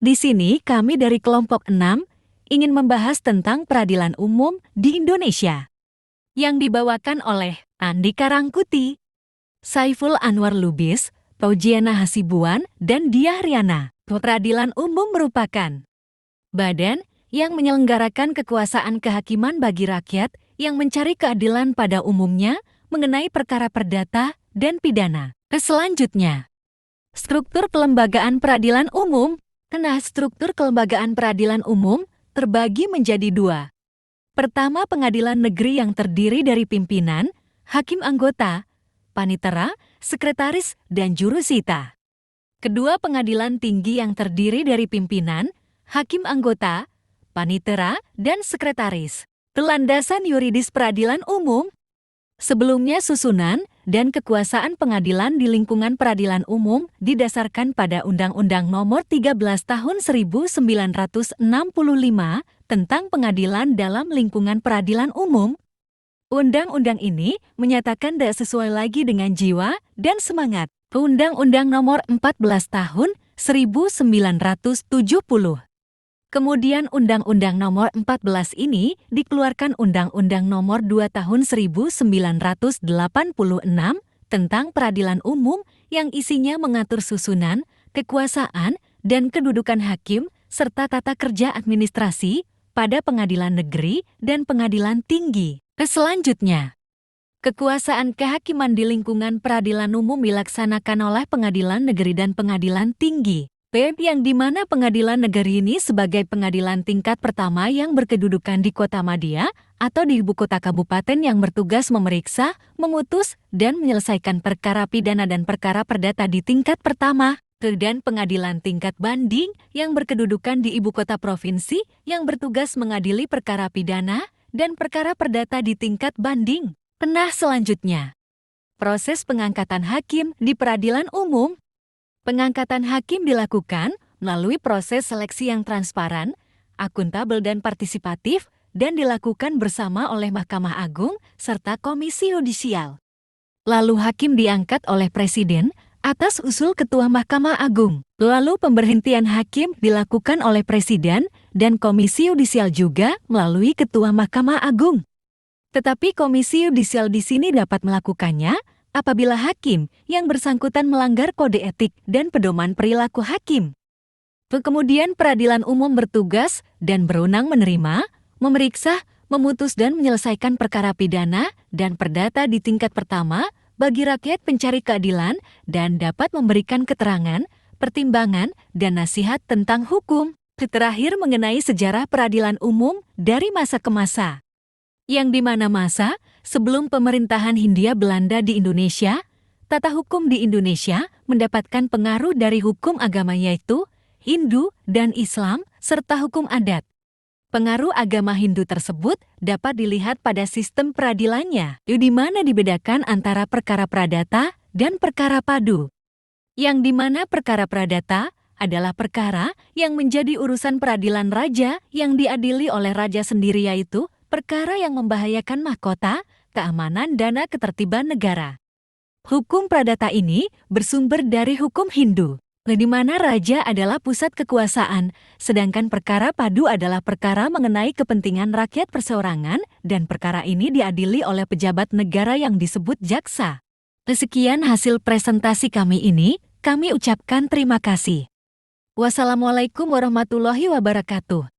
Di sini kami dari kelompok 6 ingin membahas tentang peradilan umum di Indonesia yang dibawakan oleh Andika Rangkuti, Saiful Anwar Lubis, Fauziana Hasibuan, dan Diah Riana. Peradilan umum merupakan badan yang menyelenggarakan kekuasaan kehakiman bagi rakyat yang mencari keadilan pada umumnya mengenai perkara perdata dan pidana. Selanjutnya, struktur kelembagaan peradilan umum. Struktur kelembagaan peradilan umum terbagi menjadi 2. Pertama, pengadilan negeri yang terdiri dari pimpinan, hakim anggota, panitera, sekretaris, dan jurusita. Kedua, pengadilan tinggi yang terdiri dari pimpinan, hakim anggota, panitera, dan sekretaris. Landasan yuridis peradilan umum. Sebelumnya susunan dan kekuasaan pengadilan di lingkungan peradilan umum didasarkan pada Undang-Undang Nomor 13 Tahun 1965 tentang pengadilan dalam lingkungan peradilan umum. Undang-undang ini menyatakan tidak sesuai lagi dengan jiwa dan semangat Undang-Undang Nomor 14 Tahun 1970. Kemudian Undang-Undang Nomor 14 ini dikeluarkan Undang-Undang Nomor 2 Tahun 1986 tentang peradilan umum yang isinya mengatur susunan, kekuasaan, dan kedudukan hakim serta tata kerja administrasi pada pengadilan negeri dan pengadilan tinggi. Selanjutnya, kekuasaan kehakiman di lingkungan peradilan umum dilaksanakan oleh pengadilan negeri dan pengadilan tinggi. Yang dimana pengadilan negeri ini sebagai pengadilan tingkat pertama yang berkedudukan di Kota Madia atau di ibu kota kabupaten yang bertugas memeriksa, memutus, dan menyelesaikan perkara pidana dan perkara perdata di tingkat pertama, dan pengadilan tingkat banding yang berkedudukan di ibu kota provinsi yang bertugas mengadili perkara pidana dan perkara perdata di tingkat banding. Selanjutnya, proses pengangkatan hakim di peradilan umum. Pengangkatan hakim dilakukan melalui proses seleksi yang transparan, akuntabel dan partisipatif, dan dilakukan bersama oleh Mahkamah Agung serta Komisi Yudisial. Lalu hakim diangkat oleh Presiden atas usul Ketua Mahkamah Agung. Lalu pemberhentian hakim dilakukan oleh Presiden dan Komisi Yudisial juga melalui Ketua Mahkamah Agung. Tetapi Komisi Yudisial di sini dapat melakukannya apabila hakim yang bersangkutan melanggar kode etik dan pedoman perilaku hakim. Kemudian peradilan umum bertugas dan berwenang menerima, memeriksa, memutus dan menyelesaikan perkara pidana dan perdata di tingkat pertama bagi rakyat pencari keadilan dan dapat memberikan keterangan, pertimbangan, dan nasihat tentang hukum. Terakhir mengenai sejarah peradilan umum dari masa ke masa. Yang di mana masa sebelum pemerintahan Hindia Belanda di Indonesia, tata hukum di Indonesia mendapatkan pengaruh dari hukum agama yaitu Hindu dan Islam serta hukum adat. Pengaruh agama Hindu tersebut dapat dilihat pada sistem peradilannya, di mana dibedakan antara perkara pradata dan perkara padu. Yang di mana perkara pradata adalah perkara yang menjadi urusan peradilan raja yang diadili oleh raja sendiri yaitu perkara yang membahayakan mahkota, keamanan, dan ketertiban negara. Hukum pradata ini bersumber dari hukum Hindu, di mana raja adalah pusat kekuasaan, sedangkan perkara padu adalah perkara mengenai kepentingan rakyat perseorangan, dan perkara ini diadili oleh pejabat negara yang disebut jaksa. Sekian hasil presentasi kami ini, kami ucapkan terima kasih. Wassalamualaikum warahmatullahi wabarakatuh.